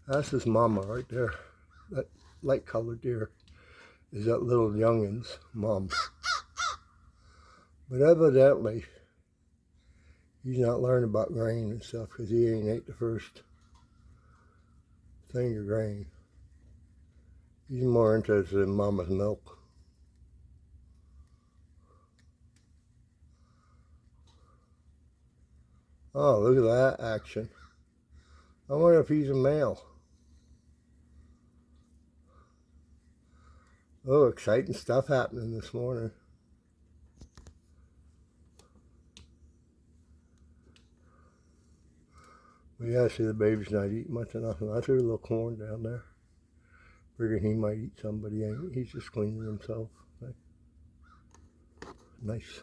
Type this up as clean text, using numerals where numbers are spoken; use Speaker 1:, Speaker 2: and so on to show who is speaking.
Speaker 1: That's his mama right there. That light colored deer is that little youngin's mom. But evidently, he's not learning about grain and stuff because he ain't ate the first thing of grain. He's more interested in mama's milk. Oh, look at that action. I wonder if he's a male. Oh, exciting stuff happening this morning. But yeah, see the baby's not eating much of nothing. I threw a little corn down there. Figured he might eat some, but he ain't. He's just cleaning himself. Nice.